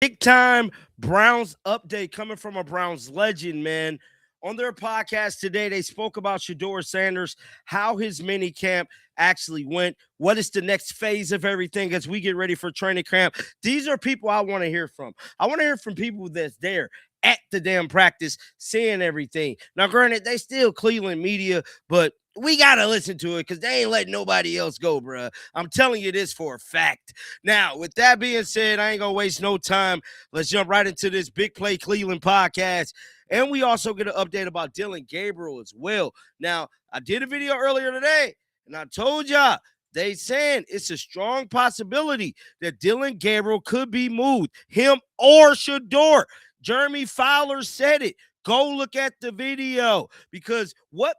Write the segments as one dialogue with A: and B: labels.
A: Big time Browns update coming from a Browns legend, man. On their podcast today, they spoke about Shedeur Sanders, how his mini camp actually went, what is the next phase of everything as we get ready for training camp. These are people I want to hear from. I want to hear from people that's there at the damn practice, seeing everything. Now, granted, they still Cleveland media, but we got to listen to it because they ain't letting nobody else go, bruh. I'm telling you this for a fact. Now, with that being said, I ain't going to waste no time. Let's jump right into this Big Play Cleveland podcast. And we also get an update about Dillon Gabriel as well. Now, I did a video earlier today, and I told y'all, they saying it's a strong possibility that Dillon Gabriel could be moved, him or Shedeur. Jeremy Fowler said it. Go look at the video, because what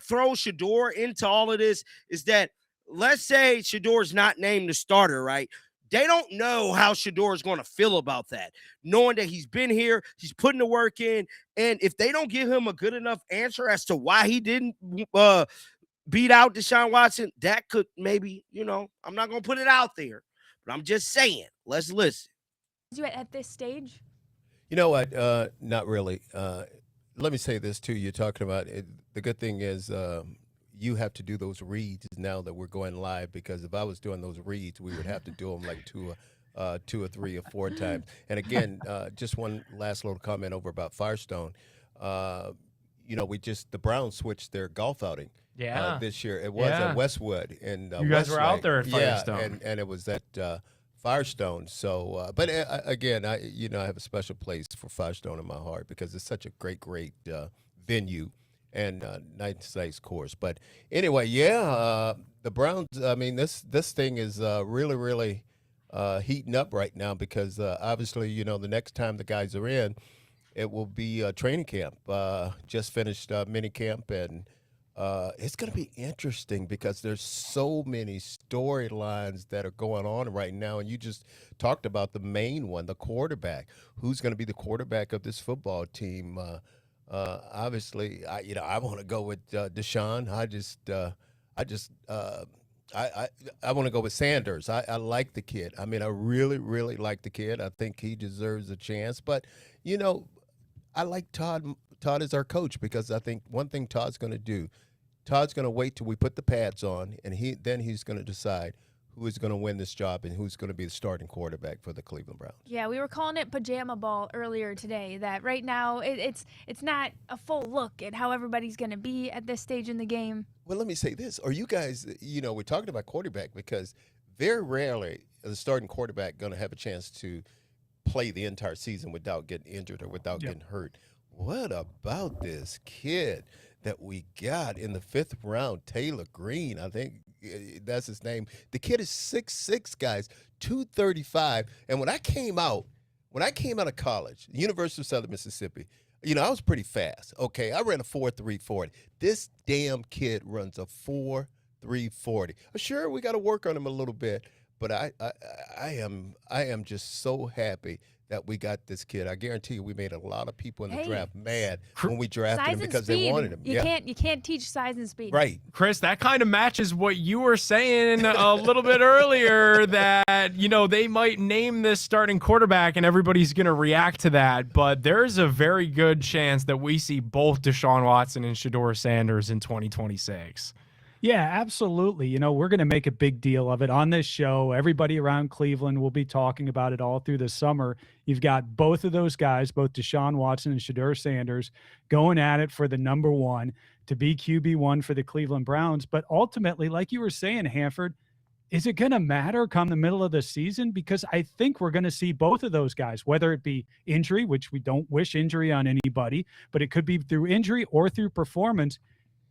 A: throws Shedeur into all of this is that, let's say Shedeur's not named the starter, right? They don't know how Shedeur is going to feel about that, knowing that he's been here, he's putting the work in, and if they don't give him a good enough answer as to why he didn't beat out Deshaun Watson, that could maybe, I'm not going to put it out there, but I'm just saying, let's listen.
B: You at this stage?
C: You know what? Not really. Let me say this too. You're talking about it. The good thing is you have to do those reads now that we're going live, because if I was doing those reads, we would have to do them like two or three or four times. And again, just one last little comment over about Firestone. The Browns switched their golf outing.
D: Yeah.
C: This year it was at Westwood, and
D: you guys were out there at Firestone.
C: and it was at Firestone. So, but again, I have a special place for Firestone in my heart because it's such a great venue and nice course. But anyway, the Browns. I mean, this thing is really heating up right now because obviously, the next time the guys are in, it will be training camp. Just finished MINICAMP, and it's going to be interesting because there's so many storylines that are going on right now. And you just talked about the main one, the quarterback. Who's going to be the quarterback of this football team? Obviously, I want to go with Deshaun. I want to go with Sanders. I like the kid. I mean, I really like the kid. I think he deserves a chance. But, I like Todd as our coach because I think one thing Todd's going to wait till we put the pads on, and he's going to decide who is going to win this job and who's going to be the starting quarterback for the Cleveland Browns.
B: Yeah, we were calling it pajama ball earlier today, that right now it's not a full look at how everybody's going to be at this stage in the game.
C: Well, let me say this. Are you guys, we're talking about quarterback because very rarely is the starting quarterback going to have a chance to play the entire season without getting injured or without getting hurt. What about this kid that we got in the 5th round, Taylor Green? I think that's his name. The kid is 6'6", guys, 235. And when I came out of college, University of Southern Mississippi, I was pretty fast. Okay, I ran a 4.340. This damn kid runs a 4.340. Sure, we got to work on him a little bit, but I am just so happy that we got this kid. I guarantee you we made a lot of people in the draft mad when we drafted him because they wanted him.
B: You can't teach size and speed.
C: Right.
D: Chris, that kind of matches what you were saying a little bit earlier, that, they might name this starting quarterback and everybody's going to react to that. But there's a very good chance that we see both Deshaun Watson and Shedeur Sanders in 2026.
E: Yeah, absolutely. We're going to make a big deal of it on this show. Everybody around Cleveland will be talking about it all through the summer. You've got both of those guys, both Deshaun Watson and Shedeur Sanders, going at it for the number one to be QB1 for the Cleveland Browns. But ultimately, like you were saying, Hanford, is it going to matter come the middle of the season? Because I think we're going to see both of those guys, whether it be injury, which we don't wish injury on anybody, but it could be through injury or through performance.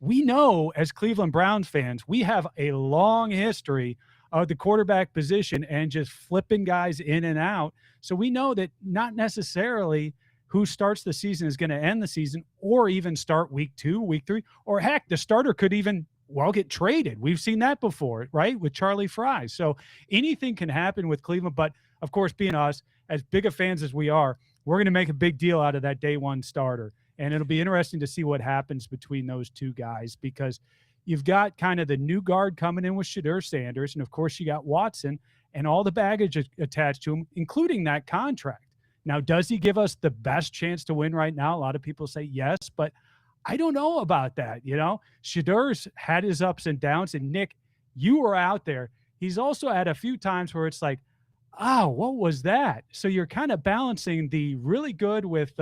E: We know as Cleveland Browns fans, we have a long history of the quarterback position and just flipping guys in and out. So we know that not necessarily who starts the season is going to end the season or even start week 2, week 3, or heck, the starter could even, get traded. We've seen that before, right, with Charlie Fry. So anything can happen with Cleveland. But, of course, being us, as big of fans as we are, we're going to make a big deal out of that day one starter. And it'll be interesting to see what happens between those two guys because you've got kind of the new guard coming in with Shedeur Sanders. And, of course, you got Watson and all the baggage attached to him, including that contract. Now, does he give us the best chance to win right now? A lot of people say yes, but I don't know about that. Shedeur's had his ups and downs, and Nick, you were out there. He's also had a few times where it's like, what was that? So you're kind of balancing the really good with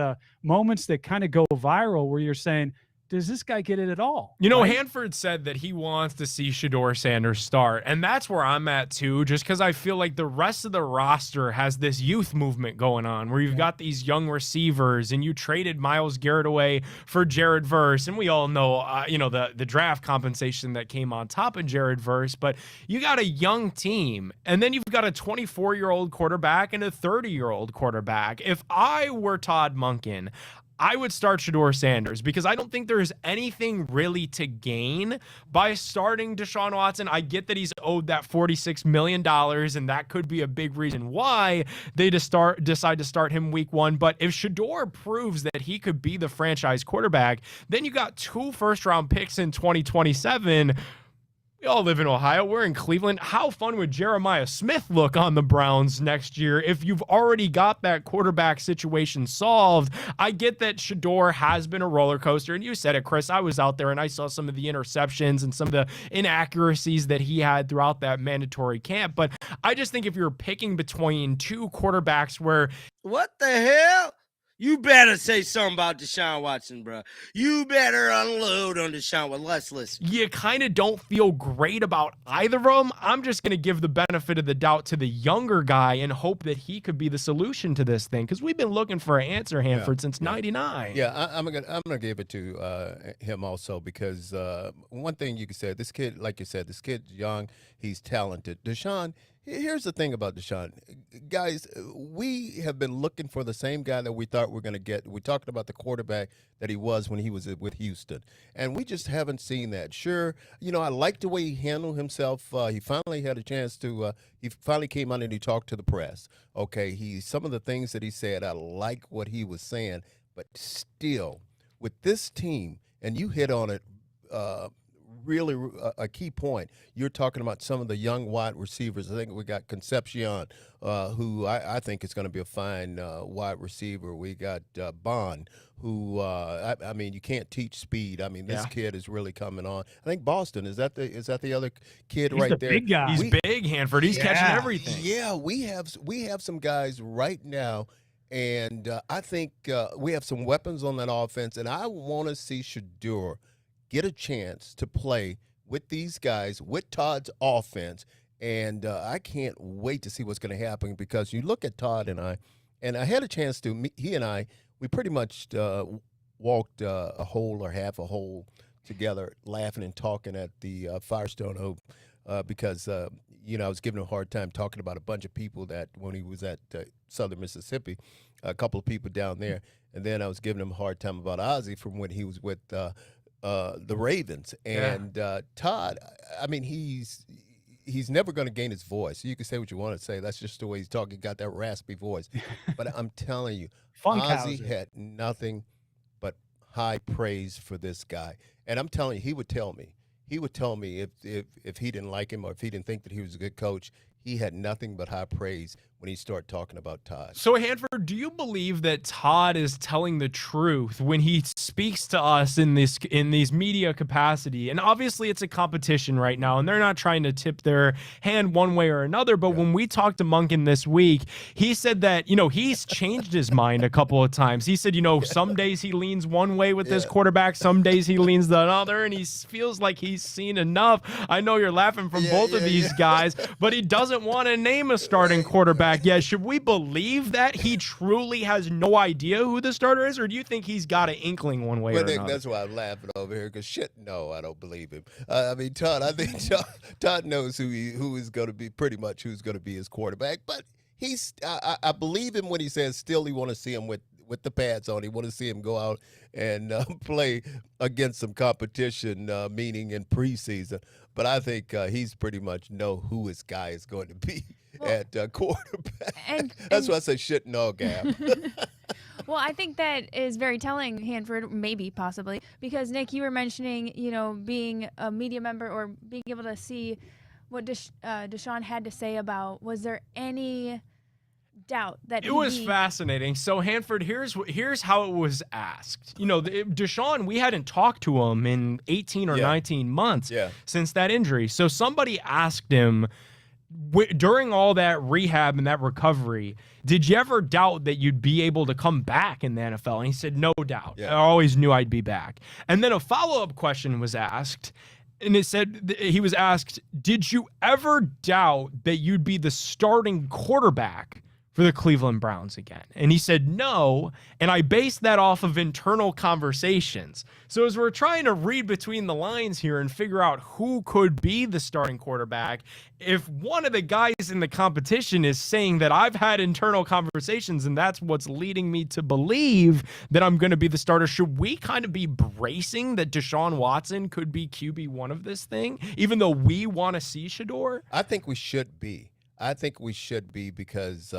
E: moments that kind of go viral where you're saying, does this guy get it at all? Right?
D: Hanford said that he wants to see Shedeur Sanders start, and that's where I'm at too, just because I feel like the rest of the roster has this youth movement going on where you've got these young receivers, and you traded Myles Garrett away for Jared Verse, and we all know, the draft compensation that came on top of Jared Verse, but you got a young team, and then you've got a 24-year-old quarterback and a 30-year-old quarterback. If I were Todd Monken, I would start Shedeur Sanders because I don't think there's anything really to gain by starting Deshaun Watson. I get that he's owed that $46 million, and that could be a big reason why they decide to start him week 1. But if Shedeur proves that he could be the franchise quarterback, then you got 2 first-round picks in 2027. We all live in Ohio. We're in Cleveland. How fun would Jeremiah Smith look on the Browns next year if you've already got that quarterback situation solved? I get that Shedeur has been a roller coaster, and you said it, Chris. I was out there, and I saw some of the interceptions and some of the inaccuracies that he had throughout that mandatory camp. But I just think if you're picking between 2 quarterbacks where...
A: What the hell? You better say something about Deshaun Watson, bro. You better unload on Deshaun Watson. Let's listen.
D: You kind of don't feel great about either of them. I'm just going to give the benefit of the doubt to the younger guy and hope that he could be the solution to this thing, because we've been looking for an answer, Hanford, since 99.
C: Yeah, I'm gonna give it to him also because one thing you can say, this kid, like you said, this kid's young, he's talented. Deshaun, here's the thing about Deshaun. Guys, we have been looking for the same guy that we thought we were going to get. We talked about the quarterback that he was when he was with Houston, and we just haven't seen that. Sure, I like the way he handled himself. He finally had a chance to he finally came out and he talked to the press. Okay, some of the things that he said, I like what he was saying, but still, with this team, and you hit on it really a key point. You're talking about some of the young wide receivers. I think we got Concepcion, who I think is going to be a fine wide receiver. We got Bond, who I mean, you can't teach speed. I mean, this kid is really coming on. I think Boston is that the other kid
E: He's
C: right
E: the
C: there.
E: big guy.
D: He's big, Hanford. He's catching everything.
C: Yeah, we have some guys right now. And I think we have some weapons on that offense, and I want to see Shedeur get a chance to play with these guys, with Todd's offense, and I can't wait to see what's going to happen because you look at Todd and I had a chance to, he and I, we pretty much walked a hole or half a hole together laughing and talking at the Firestone Hope because, I was giving him a hard time talking about a bunch of people that when he was at Southern Mississippi, a couple of people down there, and then I was giving him a hard time about Ozzie from when he was with the Ravens. And Todd, I mean, he's never going to gain his voice. You can say what you want to say. That's just the way he's talking. He got that raspy voice. But I'm telling you, Ozzie had nothing but high praise for this guy. And I'm telling you, he would tell me if he didn't like him or if he didn't think that he was a good coach, he had nothing but high praise when he started talking about Todd.
D: So, Hanford, do you believe that Todd is telling the truth when he speaks to us in these media capacity? And obviously it's a competition right now, and they're not trying to tip their hand one way or another. But when we talked to Monken this week, he said that, he's changed his mind a couple of times. He said, some days he leans one way with this quarterback, some days he leans the other, and he feels like he's seen enough. I know you're laughing from both of these guys, but he doesn't want to name a starting quarterback. Yeah, should we believe that he truly has no idea who the starter is, or do you think he's got an inkling one way or another?
C: That's why I'm laughing over here, because no, I don't believe him. I mean, I think Todd knows who is going to be pretty much who's going to be his quarterback, but I believe him when he says still he want to see him with the pads on. He want to see him go out and play against some competition, meaning in preseason. But I think he's pretty much know who his guy is going to be at quarterback. That's why I say Gab.
B: Well, I think that is very telling, Hanford, maybe, possibly, because, Nick, you were mentioning, being a media member or being able to see what Deshaun had to say about, was there any doubt that
D: It was fascinating. So Hanford, here's how it was asked. You know, Deshaun, we hadn't talked to him in 18 or 19 months since that injury. So somebody asked him during all that rehab and that recovery, did you ever doubt that you'd be able to come back in the NFL? And he said, no doubt. I always knew I'd be back. And then a follow-up question was asked. And it said, he was asked, did you ever doubt that you'd be the starting quarterback for the Cleveland Browns again? And he said no, and I based that off of internal conversations. So as we're trying to read between the lines here and figure out who could be the starting quarterback, if one of the guys in the competition is saying that I've had internal conversations and that's what's leading me to believe that I'm going to be the starter, should we kind of be bracing that Deshaun Watson could be QB1 of this thing, even though we want to see Shedeur?
C: I think we should be. Because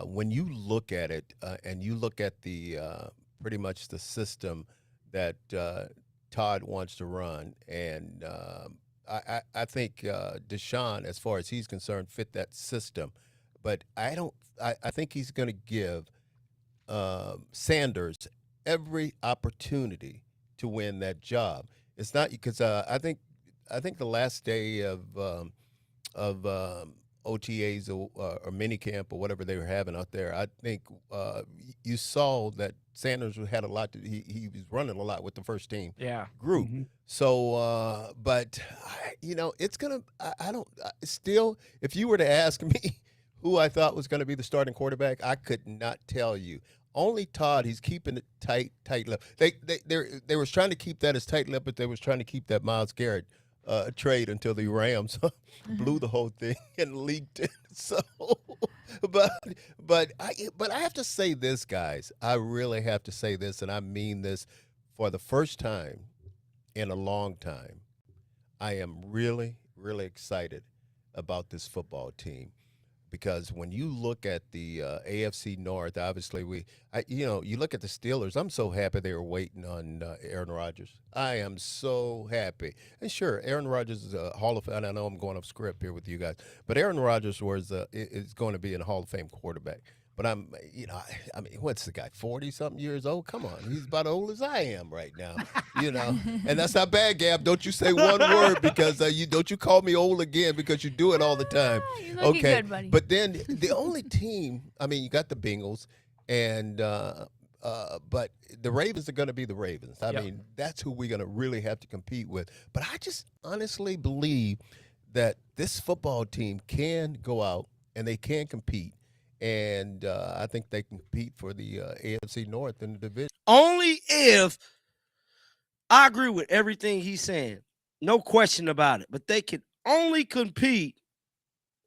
C: when you look at it and you look at the pretty much the system that Todd wants to run, and I think Deshaun, as far as he's concerned, fit that system. But I think he's going to give Sanders every opportunity to win that job. It's not because I think the last day of OTAs or minicamp or whatever they were having out there, I think you saw that Sanders had a lot. He was running a lot with the first team group. Mm-hmm. So, but it's gonna. I don't still. If you were to ask me who I thought was going to be the starting quarterback, I could not tell you. Only Todd. He's keeping it tight lip. They was trying to keep that as tight lip, but they was trying to keep that Myles Garrett trade until the Rams blew the whole thing and leaked it. So, but I have to say this, guys. I really have to say this, and I mean this for the first time in a long time. I am really, really excited about this football team. Because when you look at the AFC North, obviously you look at the Steelers. I'm so happy they were waiting on Aaron Rodgers. I am so happy. And sure, Aaron Rodgers is a Hall of Fame. And I know I'm going off script here with you guys, but Aaron Rodgers is going to be a Hall of Fame quarterback. But I mean, what's the guy, 40-something years old? Come on, he's about as old as I am right now, And that's not bad, Gab. Don't you say one word because don't you call me old again because you do it all the time.
B: You're looking good, buddy.
C: But then the only team, I mean, you got the Bengals, and but the Ravens are going to be the Ravens. I mean, that's who we're going to really have to compete with. But I just honestly believe that this football team can go out and they can compete. And I think they can compete for the AFC North in the division.
A: Only if I agree with everything he's saying. No question about it. But they can only compete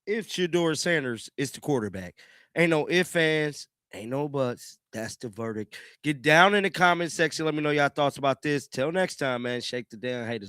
A: if Shedeur Sanders is the quarterback. Ain't no ifs, ands, ain't no buts. That's the verdict. Get down in the comment section. Let me know y'all thoughts about this. Till next time, man. Shake the damn haters.